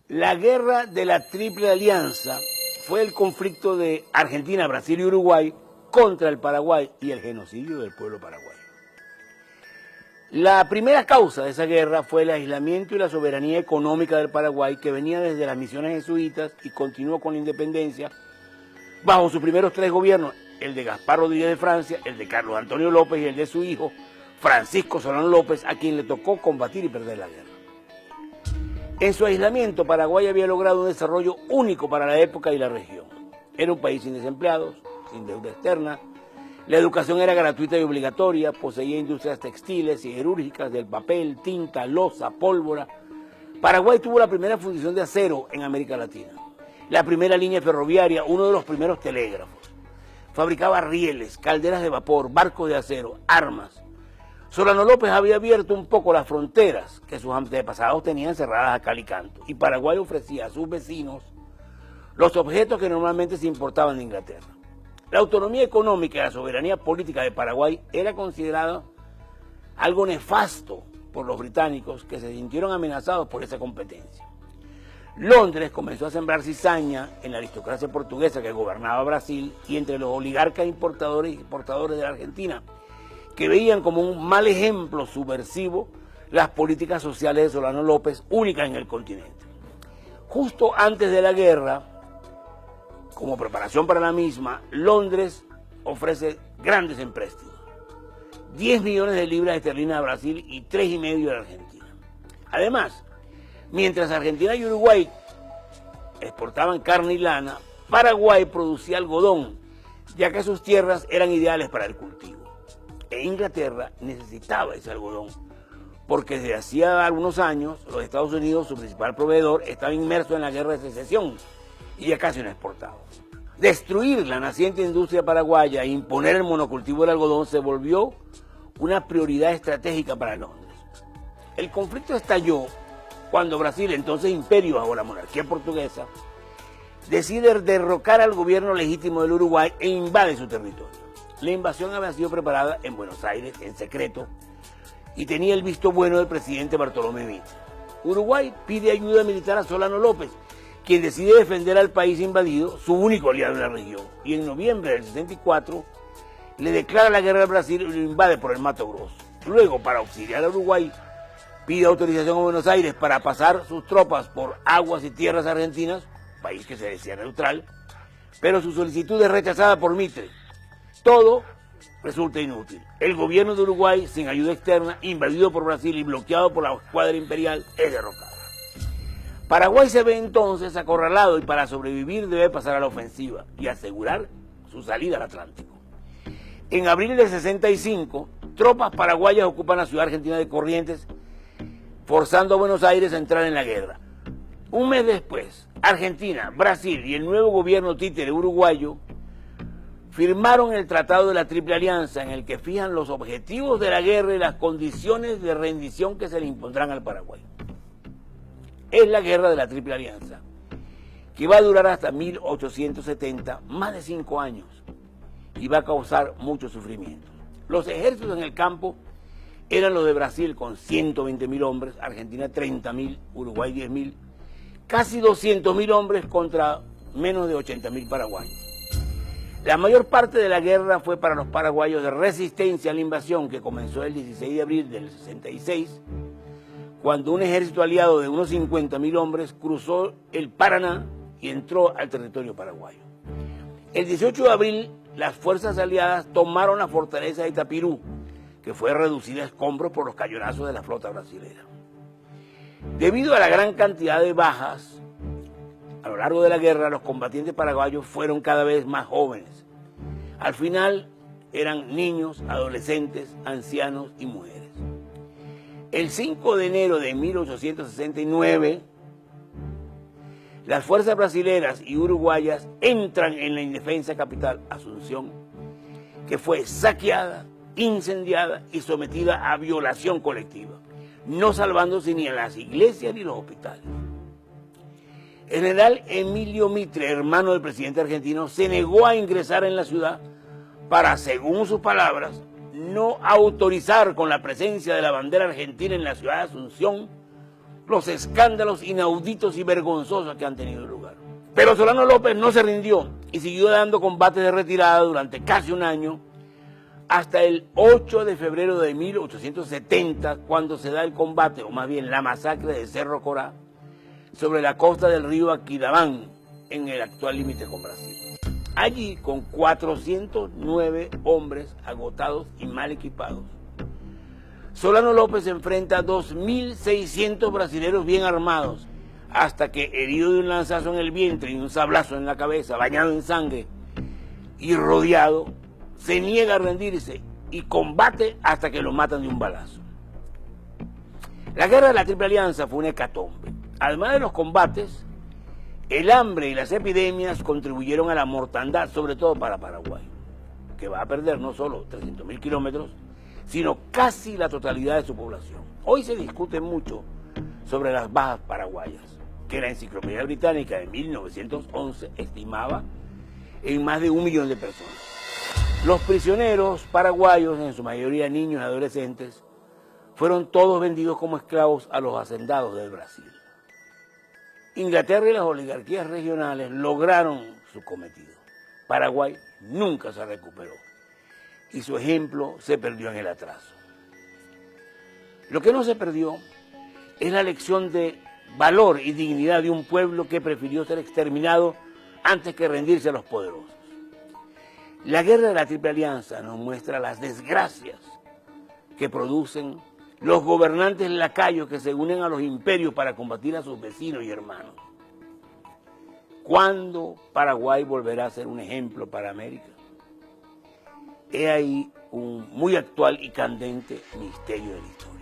La guerra de la Triple Alianza fue el conflicto de Argentina, Brasil y Uruguay contra el Paraguay y el genocidio del pueblo paraguayo. La primera causa de esa guerra fue el aislamiento y la soberanía económica del Paraguay, que venía desde las misiones jesuitas y continuó con la independencia bajo sus primeros tres gobiernos, el de Gaspar Rodríguez de Francia, el de Carlos Antonio López y el de su hijo, Francisco Solano López, a quien le tocó combatir y perder la guerra. En su aislamiento, Paraguay había logrado un desarrollo único para la época y la región. Era un país sin desempleados, sin deuda externa, la educación era gratuita y obligatoria, poseía industrias textiles y siderúrgicas del papel, tinta, loza, pólvora. Paraguay tuvo la primera fundición de acero en América Latina, la primera línea ferroviaria, uno de los primeros telégrafos. Fabricaba rieles, calderas de vapor, barcos de acero, armas. Solano López había abierto un poco las fronteras que sus antepasados tenían cerradas a cal y canto, y Paraguay ofrecía a sus vecinos los objetos que normalmente se importaban de Inglaterra. La autonomía económica y la soberanía política de Paraguay era considerada algo nefasto por los británicos, que se sintieron amenazados por esa competencia. Londres comenzó a sembrar cizaña en la aristocracia portuguesa que gobernaba Brasil y entre los oligarcas importadores y exportadores de la Argentina, que veían como un mal ejemplo subversivo las políticas sociales de Solano López, únicas en el continente. Justo antes de la guerra, como preparación para la misma, Londres ofrece grandes empréstitos. 10 millones de libras esterlinas a Brasil y 3,5 de la Argentina. Además, mientras Argentina y Uruguay exportaban carne y lana, Paraguay producía algodón, ya que sus tierras eran ideales para el cultivo. E Inglaterra necesitaba ese algodón, porque desde hacía algunos años los Estados Unidos, su principal proveedor, estaba inmerso en la guerra de secesión y ya casi no exportaba. Destruir la naciente industria paraguaya e imponer el monocultivo del algodón se volvió una prioridad estratégica para Londres. El conflicto estalló cuando Brasil, entonces imperio bajo la monarquía portuguesa, decide derrocar al gobierno legítimo del Uruguay e invade su territorio. La invasión había sido preparada en Buenos Aires, en secreto, y tenía el visto bueno del presidente Bartolomé Mitre. Uruguay pide ayuda militar a Solano López, quien decide defender al país invadido, su único aliado en la región, y en noviembre del 64 le declara la guerra al Brasil y lo invade por el Mato Grosso. Luego, para auxiliar a Uruguay, pide autorización a Buenos Aires para pasar sus tropas por aguas y tierras argentinas, país que se decía neutral, pero su solicitud es rechazada por Mitre. Todo resulta inútil. El gobierno de Uruguay, sin ayuda externa, invadido por Brasil y bloqueado por la escuadra imperial, es derrocado. Paraguay se ve entonces acorralado y para sobrevivir debe pasar a la ofensiva y asegurar su salida al Atlántico. En abril del 65, tropas paraguayas ocupan la ciudad argentina de Corrientes, forzando a Buenos Aires a entrar en la guerra. Un mes después, Argentina, Brasil y el nuevo gobierno títere uruguayo firmaron el Tratado de la Triple Alianza, en el que fijan los objetivos de la guerra y las condiciones de rendición que se le impondrán al Paraguay. Es la guerra de la Triple Alianza, que va a durar hasta 1870, más de 5 años, y va a causar mucho sufrimiento. Los ejércitos en el campo eran los de Brasil con 120.000 hombres, Argentina 30.000, Uruguay 10.000, casi 200.000 hombres contra menos de 80.000 paraguayos. La mayor parte de la guerra fue para los paraguayos de resistencia a la invasión, que comenzó el 16 de abril del 66, cuando un ejército aliado de unos 50.000 hombres cruzó el Paraná y entró al territorio paraguayo. El 18 de abril, las fuerzas aliadas tomaron la fortaleza de Itapirú, que fue reducida a escombros por los cañonazos de la flota brasilera. Debido a la gran cantidad de bajas, a lo largo de la guerra, los combatientes paraguayos fueron cada vez más jóvenes. Al final, eran niños, adolescentes, ancianos y mujeres. El 5 de enero de 1869, las fuerzas brasileras y uruguayas entran en la indefensa capital, Asunción, que fue saqueada, incendiada y sometida a violación colectiva, no salvándose ni a las iglesias ni los hospitales. El general Emilio Mitre, hermano del presidente argentino, se negó a ingresar en la ciudad para, según sus palabras, no autorizar con la presencia de la bandera argentina en la ciudad de Asunción los escándalos inauditos y vergonzosos que han tenido lugar. Pero Solano López no se rindió y siguió dando combates de retirada durante casi un año, hasta el 8 de febrero de 1870, cuando se da el combate, o más bien la masacre de Cerro Corá, sobre la costa del río Aquidamán, en el actual límite con Brasil. Allí, con 409 hombres agotados y mal equipados, Solano López enfrenta a 2.600 brasileños bien armados, hasta que, herido de un lanzazo en el vientre y un sablazo en la cabeza, bañado en sangre y rodeado, se niega a rendirse y combate hasta que lo matan de un balazo. La guerra de la Triple Alianza fue una hecatombe. Además de los combates, el hambre y las epidemias contribuyeron a la mortandad, sobre todo para Paraguay, que va a perder no solo 300.000 kilómetros, sino casi la totalidad de su población. Hoy se discute mucho sobre las bajas paraguayas, que la Enciclopedia Británica de 1911 estimaba en más de 1 millón de personas. Los prisioneros paraguayos, en su mayoría niños y adolescentes, fueron todos vendidos como esclavos a los hacendados del Brasil. Inglaterra y las oligarquías regionales lograron su cometido. Paraguay nunca se recuperó y su ejemplo se perdió en el atraso. Lo que no se perdió es la lección de valor y dignidad de un pueblo que prefirió ser exterminado antes que rendirse a los poderosos. La guerra de la Triple Alianza nos muestra las desgracias que producen los gobernantes lacayos que se unen a los imperios para combatir a sus vecinos y hermanos. ¿Cuándo Paraguay volverá a ser un ejemplo para América? He ahí un muy actual y candente misterio de la historia.